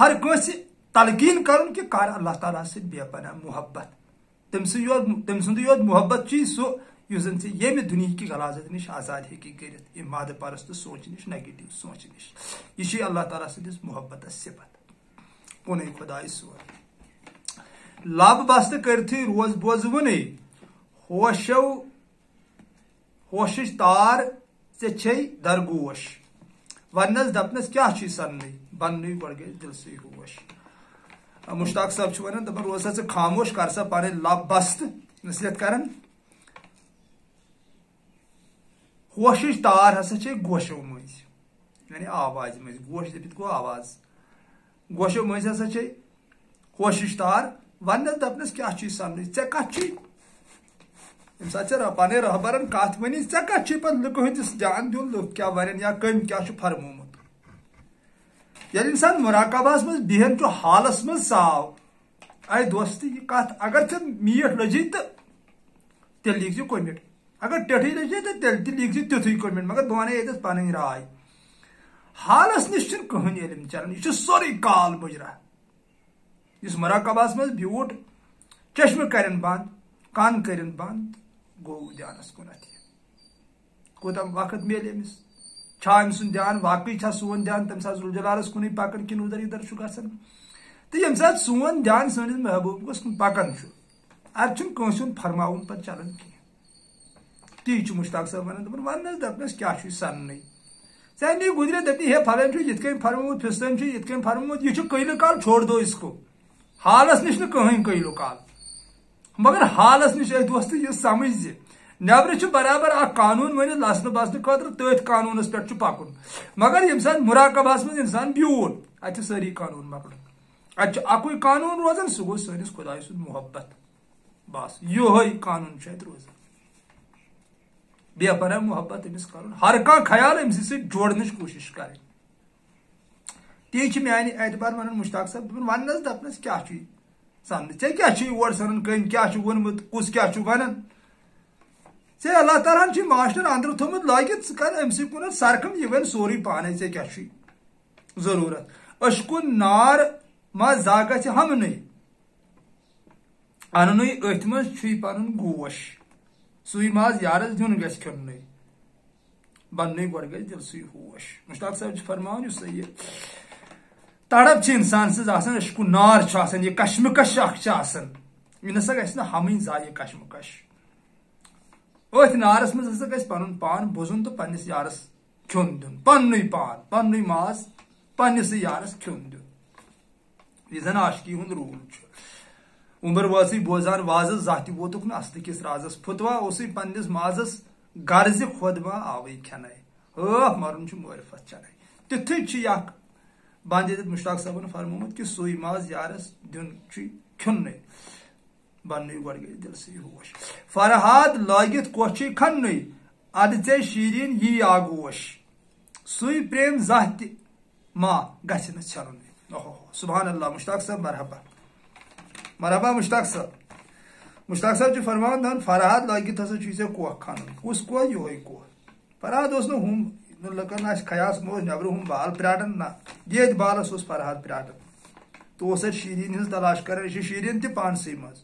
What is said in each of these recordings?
ہر cons تلقین کرن کہ کر اللہ تعالیٰ سے بے پناہ محبت تم سند یوت محبت چی سو اس زن یمہ دنیا کی غلازت نش آزاد ہیکی کرت یہ مادہ پرست سوچ نش نیگیٹو سوچ نش یہ اللہ تعالیٰ سندس محبت صفت کن خدائے سور لب بست کرتھی روز بوزونے ہوشش تار ے درگوش ونس دپنس کیا سن بن گڑ گئی دل سے ہوش مشتاق صاحب ونان دپان روز سا خاموش کر سا پہ لب بست نصیحت کران ہوشش تار ہسا گوشو مز یعنی آواز مز گوش دپت گو آواز گوشو مز ہسا ہوشش تار ونس دپنس کیا سن ے کت یم سات پہ رہبرن کت ونی ے کت پہ لکہ ہندس جان دن لک کیا ون یا کم کیا فرمومت یل انسان مراقبہس مز بہن چھ حالس مز صاف اے دوست یہ کت اگر ے میٹ لجی تو تیل لیکھ کومٹ اگر ٹھٹھی لجی تو تیل تہ لیکھ تیتھے کومٹ مگر بہ ون یتس پن رائے حالس نش کہین علم چلان یہ سوری کال مجرا اس مراقبہس مز بیوٹ چشمہ کرن بند کان کرن بند گو دھیانس کنت کوتاہ وقت میلے امس ام سن دھیان واقعی سون دھیان تمہ سات ذوالجلالس کن پکان کن ادھر ادھر گھان تو یم سات سون دھیان سنس محبوبس کن پکان اتھ کنس ہند فرماون پہ چلان کی تی مشتاق صاحب ونان ونس دپنس کیا سن ژے نی گزرے دپی ہے پھلن یت کن فرموت پھستن یت کن فرموت یہ قیل کال چھوڑ دو اس کو حالس نش کہیں قیل کال مگر حالس نش اے دوست یہ سمجھ زِ نبر برابر اخ قانون ورنت لسن بسن خاطر تھی قانونس پہ پکن مگر یم سات مراقبہس من انسان بیوٹ ات ساری قانون مکل ات اکوئی قانون روزان سہ گو سنس خدائے سند محبت بس یہ قانون ات روزان بے پناہ محبت امس کرن ہر کھانا خیال امس جوڑنچ کوشش کریں تی میانہ اعتبار ونان مشتاق صاحب ونس دپنس کیا سن ے کیا اور سنان کم کیا وونمت کس کیا ونان ے اللہ تعالیٰ ہن ماسٹر اندر تھومت لگت ثہ کر امس کن سرکم یہ ون سوری پانے ے کیا ضرورت اشکن نار ما زا گھ ہمن ان ات مز پن گوش سی ماز یارس دن گھ کھن بن گڑ گھ دل سی ہوش مشتاق صاحب فرمان اس یہ تڑپ انسان سز اشکن نار یہ کشمکش یہ نسا گھن ہمیں زائیں کشمکش ات نارس مز ہسا گھس پن پان بوزن تو پنس یارس کھن دن پن پان پن ماز پنس یارس کھن دن یہ زن عاشقی ہند رول عمر واسی بوزان واز ذات ووتک نا اصل کس رازس فتوا اسی پنس مازس غرض خود ما آوے کھنائے مرن معرفت چنائے تتھے بند مشتاق صاحب فرموت کہ سوئی ماز یارس دن کھن بن گڑ گئی دل سے ہوش فرہاد لاگت کوچی کھن اد ے شیرین یہ آگوش سوئی پریم زاہ ماں گھن ژھن سبحان اللہ مشتاق صاحب مرحبا مرحبا مشتاق صاحب فرمان دان فرہاد لاگت ہسا ے کوکھ کھن کس کوہ یہ کوہ فرہاد اس ہم لکن خیاس مو نبر ہم بال پراٹن نا یہ بالس اس فرہاد پراٹن تو اس شیرین ہز تلاش کر شیرین تہ پانسے مز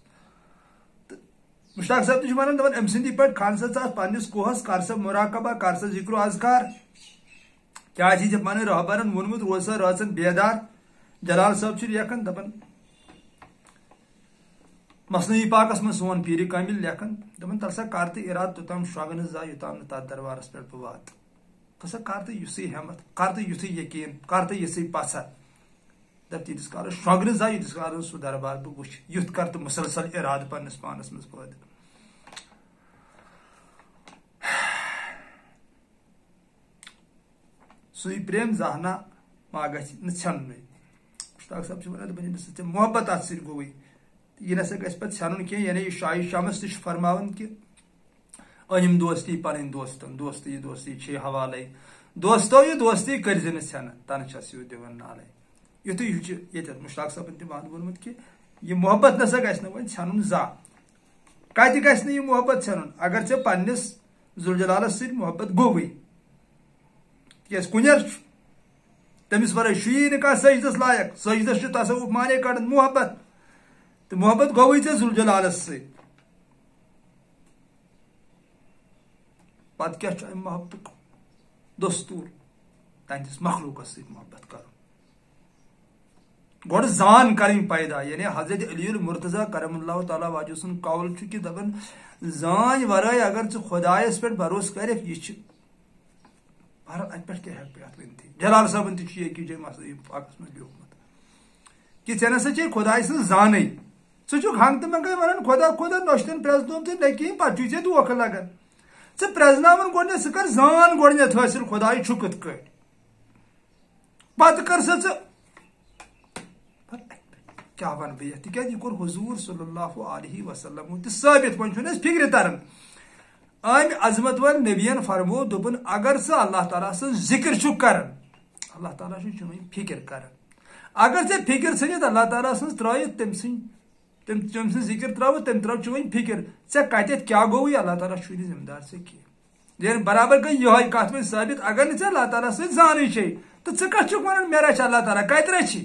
مشتاق صاحب تہ ونان دپان ام سندی پہ کھن سا ژٕ پنس کوہس کر سا مراقبہ کر سا ذکر و اذکار کیا پن رہبرن وونمت روز سا رٲژن بیدار جلال صاحب لیکھان دپان مثنوی پاکس من سون پیر کامل لیکھان دپان تل سا کر تہ اراد توتام شوگن زا یوتام تر دربارس پہ بہ وات تسا کر تہ یُسٕے ہمت کر تہ یُتھٕے یقین کر تہ یِژھٕے پژھا دپ تیٖتِس کالس شوگن زا ییٖتِس کالس سُہ دربار بہ وٕچھ یُتھ کر تہ مسلسل ارادٕ پننس پانس مز پٲدٕ سُے پریم زانہ ما گژھِ نہٕ ژھٮ۪ننُے مشتاق صاحب ونان دپان ییٚمِس سۭتۍ محبت اتھ سۭتۍ گوٚوٕے یہ نسا گژھِ پتہٕ ژھٮ۪نُن کینٛہہ یعنی یہ شاہِ شمس تہ چھُ فرماوان کہ أنِم دوستی پنٕنۍ دوستن دوستی دوستی چھے حوالے دوستو یہ دوستی کرزِ نہٕ ژھٮ۪نہٕ تنہٕ چھس یہِ دِوان نالے یُتھُے ہیوٗ چھُ ییٚتٮ۪تھ مشتاق صٲبن تہِ بنٛد ووٚنمُت کہ یہ محبت نسا گژھِ نہٕ وۄنۍ ژھٮ۪نُن زانٛہہ کتہِ گژھِ نہٕ یہ محبت ژھٮ۪نُن اگر ژےٚ پننس ذوالجلالس سۭتۍ محبت گوٚوٕے تِکیٛازِ کُنیر چھُ تمس ورے شی نہ سجدس لائق سجدس تصوف مانے کڑ محبت تو محبت گوئی ے ذوالجلالس ست پتہ کیا ام محبت دستور تہندس مخلوقس ست محبت کر گوڑ زان کریں پیدا یعنی حضرت علی المرتضی کرم اللہ تعالیٰ واجہ سن قول کہ دپن زان ورائے اگر ژٕ خدایس پہ بھروسہ کرک یہ بہرحال ات پہ کیا ہیک ات ورنتھی جلال صاحبن تہ یہ جائے مسئلہ پاکس من لیوکمت کہ ژے نسا چھ خداے سن زانے ژٕ چھُکھ ہنگ تہ منگے ونان خدا خدا نوشتن پرزنوم تہ نہ کہین پتہ چھُے ژےٚ دھوکہ لگان ژٕ پرزناون گۄڈنیتھ ژٕ کر زان گۄڈنیتھ حٲصل خداے چھُ کِتھ کٲٹھۍ پتہ کر سا ژٕ کیا ون بہت تکیاز یہ کور حضور صلی اللہ علیہ وسلم تہ ثابت ون چھُنہٕ اَسہِ فکر تران ام عظمت ول نبین فرمو دوپن اگر ژٕ اللہ تعالیٰ سن ذکر چھُکھ کران اللہ تعالیٰ چھُ چٲنۍ فکر کران اگر ژےٚ فکر ژھٕنِتھ اللہ تعالیٰ سٕنٛز ترٲیِتھ تٔمۍ سٕنٛز ذکر ترٛٲوِتھ تٔمۍ ترٛٲو چٲنۍ فکر ژےٚ کتٮ۪تھ کیٛاہ گوٚوٕے اللہ تعالیٰ چھُے نہٕ ذمہٕ دار ژےٚ کینٛہہ یعنی برابر گٔے یِہوے کتھ وۄنۍ ثٲبت اگر نہٕ ژےٚ اللہ تعالیٰ سۭتۍ زانٕے چھے تہٕ ژٕ کتھ چھُکھ ونان مےٚ رچھ اللہ تعالیٰ کتہِ رچھی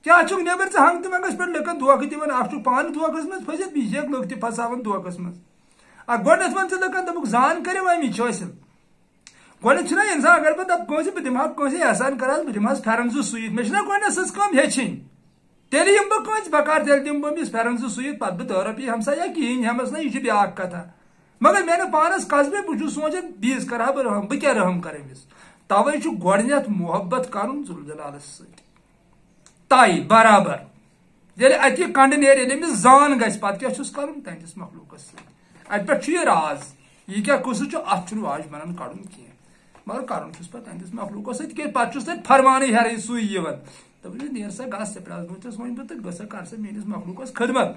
کیا چھُکھ نیبر ژٕ ہنگ تہٕ منگس پٮ۪ٹھ لُکن دھوکہٕ دِوان اکھ چھُکھ پانہٕ دھوکس منٛز پھٔسِتھ بیٚیہِ چھِکھ لُکھ تہِ پھساوان دھوکس منٛز گۄڈنیتھ ون ژٕ لُکن دپُکھ زان کٔرِو امی چھُ حٲصل گۄڈنیتھ چھُنہ انسان اگر بہٕ دپہٕ کٲنٛسہِ بہٕ دِمہٕ ہا کٲنٛسہِ احسان کرہس بہٕ دِمہس پھیرن زٕ سُوِتھ مےٚ چھُنہ گۄڈنیتھ سٕژ کٲم ہیٚچھِنۍ تیٚلہِ یِمہٕ بہٕ کٲنٛسہِ بکار تیٚلہِ دِمہٕ بہٕ أمِس پھیرن زٕ سُوِتھ پتہٕ بہٕ 10 رۄپیہِ ہمسا یا کِہیٖنۍ ہٮ۪مس نہ یہِ چھِ بیٛاکھ کتھا مگر مےٚ نہٕ پانس قصبے بہٕ چھُس سونچان بیٚیِس کرٕ ہا بہٕ رحم بہٕ کیٛاہ رحم کرٕ أمِس توے چھُ گۄڈنیتھ محبت کرُن ذوالجلالس سۭتۍ طے برابر ییٚلہِ اتہِ یہِ کنڈٕ نیرِ ییٚلہِ أمِس زان گژھِ پتہٕ کیٛاہ چھُس کرُن تہنٛدِس مخلوقس سۭتۍ اتہِ پٮ۪ٹھ چھُ یہِ راز یہِ کیٛاہ قٕصہٕ چھُ اتھ چھُنہٕ واش بنان کڑُن کینٛہہ مگر کرُن چھُس پتہٕ تہنٛدِس مخلوقس سۭتۍ تِکیٛازِ پتہٕ چھُس تتہِ فرمانٕے ہیرٕے سُے یِوان دپان نیر سا گژھ ژےٚ پرٛزنو ژےٚ وۄنۍ بہٕ تہٕ گژھ سا کر سا میٲنِس مخلوقس خدمت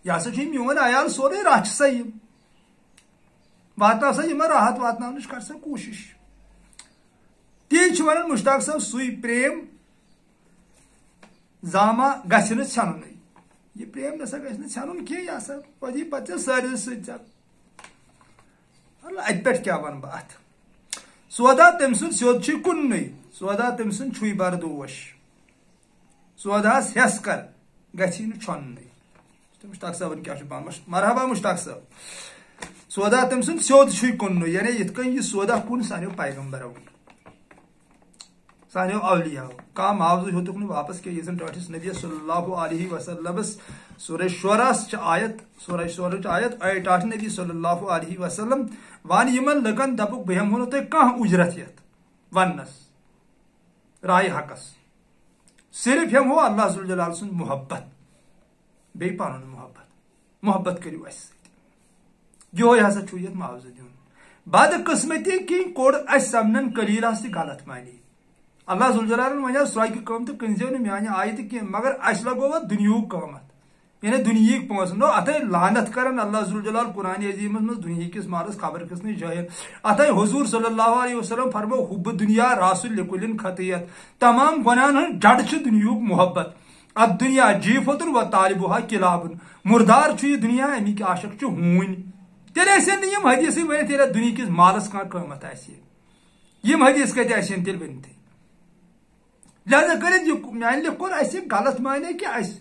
یہِ ہسا چھُے میون عیال سورُے رچھ سا یِم واتناو سا یِمن راحت واتناونٕچ کر سا کوٗشش تی چھُ ونان مشتاق صٲب سُے پریم زامہ گژھِ نہٕ ژھٮ۪نُنٕے یہ پریم نسا گژھِ نہٕ ژھٮ۪نُن کینٛہہ یہِ ہسا پتہٕ پتہٕ ژےٚ سٲرِس سۭتۍ ژےٚ اتہِ پٮ۪ٹھ کیٛاہ ونہٕ بہٕ اتھ سودا تٔمۍ سُنٛد سیوٚد چھُے کُننُے سودا تٔمۍ سُنٛد چھُے بردوش سوداہس ہٮ۪س کر گژھی نہٕ چھۄننُے مشتاق صٲبن کیٛاہ چھُ پانہٕ مرحبا مشتاق صٲب سودا تٔمۍ سُنٛد سیوٚد چھُے کُننُے یعنی یِتھ کٔنۍ یہِ سودا کُن سانیو پیغمبرو سانیو اولیاء کانٛہہ معاوضہٕ ہیوٚتُکھ نہٕ واپس کینٛہہ یہِ زن ٹٲٹھِس نبی صلی اللہ علیہ وسلمس سورہ شعراہس چھِ آیت سورہ شعراہٕچ آیت اے ٹاٹھ نبی صلی اللہ علیہ وسلم ون یِمن لُکن دپُکھ بہٕ ہٮ۪مہو نہٕ تۄہہِ کانٛہہ اُجرت یتھ وننس رایہِ حقس صرف ہٮ۪مہو اللہ ذوالجلال سُنٛد محبت بیٚیہِ پنُن محبت کٔرِو اسہِ سۭتۍ یہوے ہسا چھُ یتھ معاوضہٕ دیُن بدقٕسمتی کِنۍ کوٚر اسہِ سمنن قلیٖلس تہِ غلط مانی اللہ ذوالجلالن ونیو سرۄگہِ کٲم تہٕ کٕنزیو نہٕ میانہِ آیہِ تہِ کینٛہہ مگر اسہِ لگوو اتھ دُنیہُک قۭمتھ یعنی دُنہِکۍ پونٛسہٕ نو اتھے لعنت کران اللہ ذوالجلال قرآنِ عظیٖمس منٛز دُنہِکِس مالس خبر کھسنٕچ جٲہِل اتھے حضوٗر صلی اللہ علیہ وسلم فرمو حُبہٕ دُنیا راسُ لِکُلِن خطیت تمام گۄناہن ہٕنٛز جڈ چھُ دُنہِکُک محبت اتھ دُنیا جیٖفتُن و طالبُہا کِلابُن مُردار چھُ یہِ دُنیا امیِکۍ عاشق چھِ ہوٗنۍ تیٚلہِ ٲسِن نہٕ یِم حدیٖثٕے ؤنِتھ ییٚلہِ اتھ دُنہِکِس مالس کانٛہہ قۭمتھ آسہِ یِم حدیٖث کتہِ آسن تیٚلہِ ؤنتھٕے لہذا کٔرِتھ یہِ میانہِ لیٚکھ کوٚر اسہِ غلط مانے کہِ اسہِ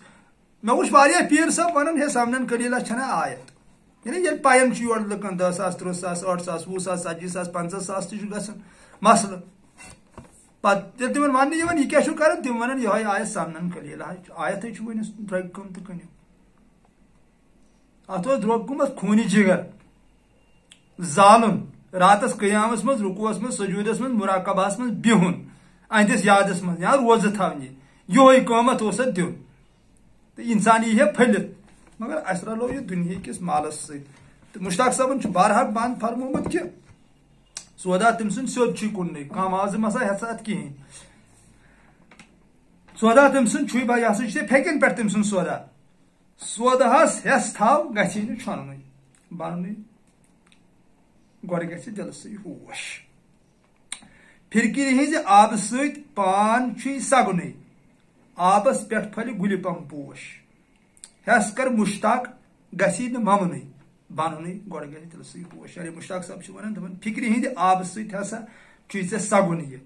مےٚ وٕچھ واریاہ پیٖر صٲب ونان ہے سمنن قلیٖلس چھنہ آیت یعنی ییٚلہِ پین چھُ یورٕ لُکن 10 ساس 30 ساس 8 ساس 20 ساس 40 ساس 50 ساس تہِ چھُ گژھان مسلہٕ پتہٕ ییٚلہِ تِمن وننہٕ یِوان یہِ کیٛاہ چھُو کران تِم ونان یِہوے آیت سمنن قلیٖل آیتھے چھُ ؤنِس درٛۄگہِ کٲم تہٕ کٕنِو اتھ اوس درٛوگ گوٚمُت خوٗنہِ جگر زالُن راتس قیامس منٛز رُکوٗوس منٛز سجوٗدس منٛز مراقبہس منٛز بِہُن اہندِس یادس منٛز یا روزٕ تھاونہِ یہوے قۭمتھ اوس اتھ دیُن تہٕ انسان یی ہے پھٔلِتھ مگر اسہِ رلو یہِ دُنہِکِس مالس سۭتۍ تہٕ مشتاق صٲبن چھُ بارہا بنٛد فرمومُت کہِ سودا تٔمۍ سُنٛد سیوٚد چھُے کُننُے کانٛہہ معاوضہٕ مسا ہٮ۪ژا اتھ کِہینۍ سودا تٔمۍ سُنٛد چھُے با یہِ ہسا چھُ ژےٚ پھیکٮ۪ن پٮ۪ٹھ تٔمۍ سُنٛد سودا سوداہس ہٮ۪س تھاو گژھی نہٕ چھۄننُے بننُے گۄڈٕ گژھِ دِلسٕے ہوش پھرکِرِ ہٕنٛزِ آبہٕ سۭتۍ پان چھُے سگنُے آبس پٮ۪ٹھ پھلہِ گُلہِ پم پوش ہٮ۪س کر مشتاق گژھی نہٕ ممنُے بننُے گۄڈٕ گژھِ دِلسٕے ہوش یعنی مشتاق صٲب چھِ ونان دپان فِکرِ ہٕنٛدِ آبہٕ سۭتۍ ہسا چھُے ژےٚ سگُن یہِ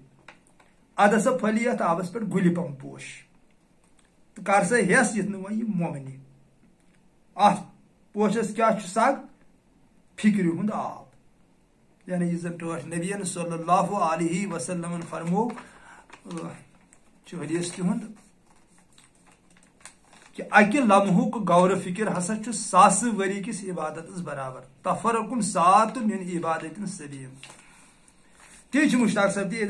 اد ہسا پھلی یتھ آبس پہ گلی پم پوش تو کر سا ہس یت نہ یہ مومنی ات پوشس کیا سگ فکر ہند آب یعنی یہ زن ٹھٹھ نبی صلی اللہ علیہ وسلم فرمو حدیث تہد کہ اکہ لمحک غور فکر ہسا ساس وری کس عبادت برابر تفرکم سات من عبادت سبیم تی مشتاق صاحب تھی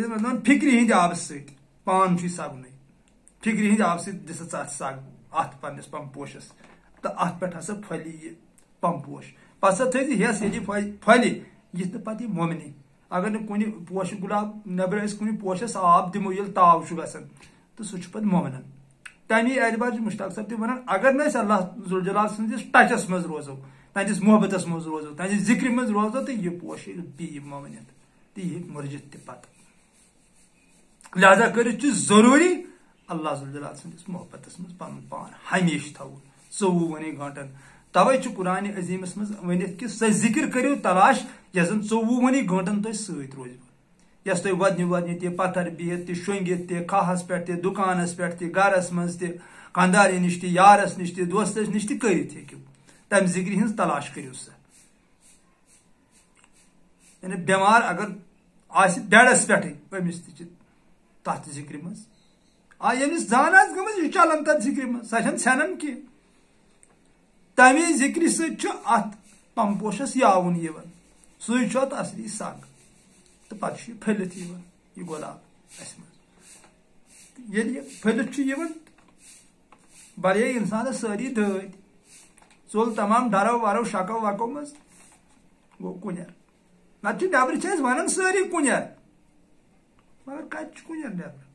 فکر ہند آب ست پان سگن فکر ہند آب ست دس سگ ات پنس پم پوشس تو ات پہ ہسا پھلی یہ پم پوش پتہ تھی ہس یہ پھلہِ یہ پتہ یہ مومنی اگر نہ کن پوش گلاب نبر کن پوشس آب دمو یل تاو گھان تو سہ پتہ مومنن تمی اعتبار مشتاق صاحب تہ ونان اگر نا اللہ ذوالجلال سندس ٹچس مز روزو تہندس محبتس مز روزو تہندس ذکر مز روزو تو یہ پوش پی مومنیت تو یہ مرجت تہ پتہ لہذا کرت ضروری اللہ ذوالجلال سندس محبتس مز پن پان ہمیشہ تھون 24 گھنٹن توے قرآن عظیمس مز ونت کہ سہ ذکر کرو تلاش یس زن 24 گھنٹن تہ ست روز یس تھی ودنہ تہ پتھر بہت تہ شونگت تہ کھاہس پہ تہ دکانس پہ تہ گرس مز تہ خانداری نش تہ یارس نش تہ دوستس نش تہ کرت ہیکو تم ذکر ہز تلاش کرو سا یعنی بیمار اگر آس بیڈس پہ امس تہ تر ذکر مز یمس زان آس گمز یہ چلان تر ذکر مز سہ ژھنان کی تمے ذکر ست ات پم پوشس یاون سی ات اصلی سگ تو پتہ یہ پھلت یہ گلاب اس مز یل یہ پھلت بڑے انسانس ساری دد ژول تمام ڈرو ورو شکو وکو مز گو کنر نتہ نبر ونان ساری کنر مگر کت کنر نبر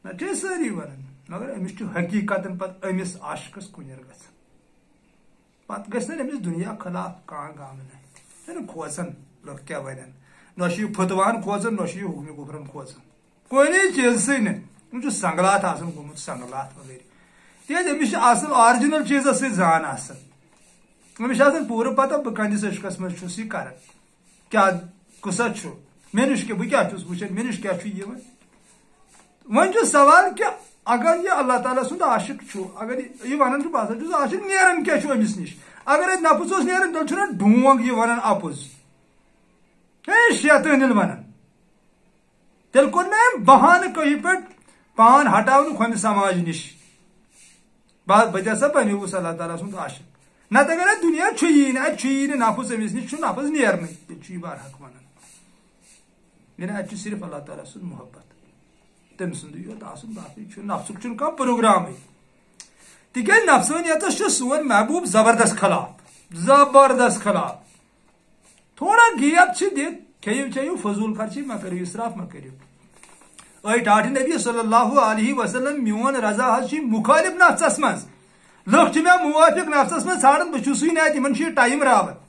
نتہ ساری ونان مگر امس حقیقت پتہ امس عاشقس کنر گھان پتہ گھس نا امس دنیا خلاف کان گامن کھوژان لوگ کیا ون نہ فتوان کھوژان نہ حکم گفرن کھوژان کُنی چیزسے نم سنگلات آسان گومت سنگلات وغیرہ تیز امس اصل آرجنل چیزس سی زان آسان امس پورٕ پتہ بہ کندس عشقس مز یہ کران کیا قصہ مے نش بہ کیا وچان مے نش کیا یہ ون سوال کہ اگر یہ اللہ تعالیٰ سند عاشق اگر یہ ونان بہ ہسا عاشق نیران کیا امس نش اگر اتہ نفس نیران تیل چھُنہ ڈونگ یہ ونان اپُز شیطٲنیل ونان تیل کور نا بہانہ کہی پہ پان ہٹاون کھۄمہِ سماج نش بہ تہ بنیوس اللہ تعالیٰ سند عاشق نتہ اگر اتہ دنیا یہ نفس امس نش نفس نیرنے یہ برحق ونان یعنی اتہ صرف اللہ تعالیٰ سند محبت تم سند یوت آسن باقی نفسک کھانا پروگرام تک نفسانیتس سون محبوب زبردست خلاف تھوڑا گیپ دت کھیو چیو فضول خرچی مہ کرو اسراف مہ کرو اے ٹاٹھ نبی صلی اللہ علیہ وسلم میون رضا مخالف نفسس مز لوگ مے موافق نفسس مز ژھانڈان بہ چھسے نا تمن ٹائم راوت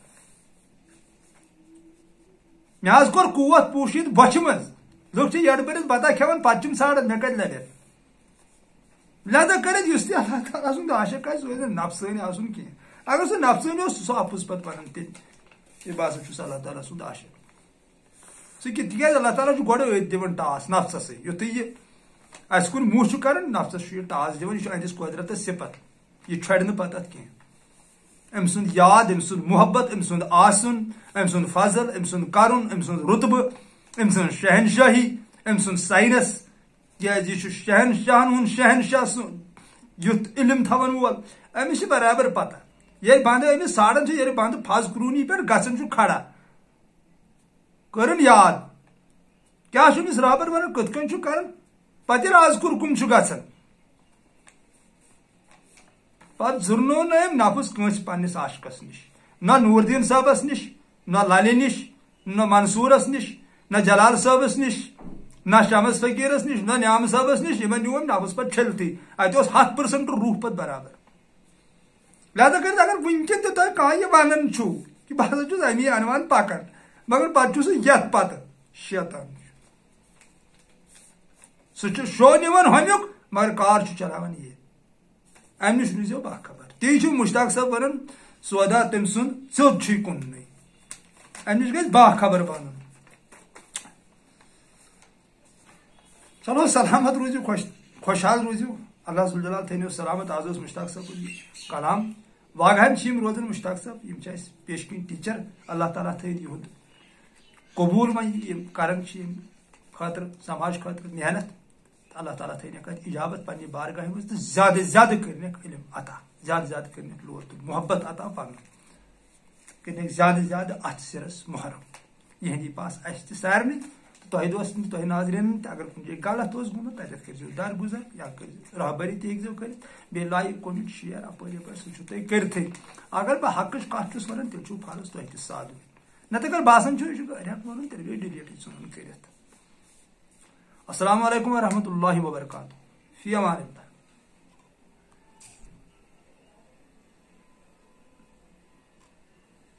مے کور قوت پوشید بچھ مز لوگ یڑ برس بتہ کھان پتہ ژھانڈان مے کت لبن لہذا کرت اس تہ اللہ تعالیٰ سند عاشق آسہ سہ نفسانی آسن کی اگر سہ نفسانی سہ اپز پتہ ونان تیل بہ ہسا اللہ تعالیٰ سند عاشق سہ تک اللہ تعالیٰ گوڑ دان ٹاس نفسس یوتھ یہ اس کن موہ کران نفسس یہ ٹاس دان یہ اہندس قدرت صفت یہ چھڑ پتہ ات کی ام سند یاد ام سند محبت ام سند آسن ام سند فضل ام سند کرن ام سند رتبہ ام سند شہنشاہی ام سند سائنس یہ شہنشاہن ہند شہنشاہ سن یت علم تھون وول امس برابر پتہ یہ بند امس ساڑن یہ بند فض کرونی پہ گھن کھڑا کرن یاد کیا امس رابر ون کت کن کر پتہ راز کور کم گھان پتہ زرنو نا نفس کنس پنس عاشقس نش نہ نور الدین صاحبس نش نہ لالے نش نہ منصورس نش نہ جلال صاحبس نش نہ شمس فقیرس نش نہ نعام صاحبس نش ان نیو نفس پہ چھلتی ات 100% روح پہ برابر لہذا کر اگر ونکن تہ تہ کھانا یہ ونان کہ بہ ہسا چھس امی انوان پکان مگر پتہ سہ یت پتہ شیطان سہ شو نوان ہومیک مگر کار چلاوان یہ ام نش روزو باخبر تی مشتاق صاحب ونان سودا تم سند ثوب چھ کن ام نش گژھِ باخبر بنن چلو سلامت روزو خوشحال روزو اللہ ذو الجلال تھو سلامت آز مشتاق صاحب کلام واگہن روزن مشتاق صاحب پیش کن ٹیچر اللہ تعالیٰ تھوہد قبول وی کران خاطر سماج خاطر محنت اللہ تعالیٰ تھنک اجابت پنہ بارگاہ مز تو زیادہ زیادہ کرنک علم عطا زیادہ زیادہ کرنک لور تو محبت عطا پن کرنک زیادہ زیادہ ات سرس محرم یہندی پاس اس سارے تہ دوستن تہ ناظرین اگر کن جائے غلط گومت تتھ کرو درگزر یا رہبری تیو کر لائک کومنٹ شیئر اپر یپ سہ تھی کرتھے اگر بہ حقچ کت ونان تیل چھو فرض تہ تہ ساد نت اگر باسان یہ ہیک ون تیل گئی ڈیلیٹ ثن کر السلام علیکم ورحمۃ اللہ وبرکاتہ فی امان اللہ.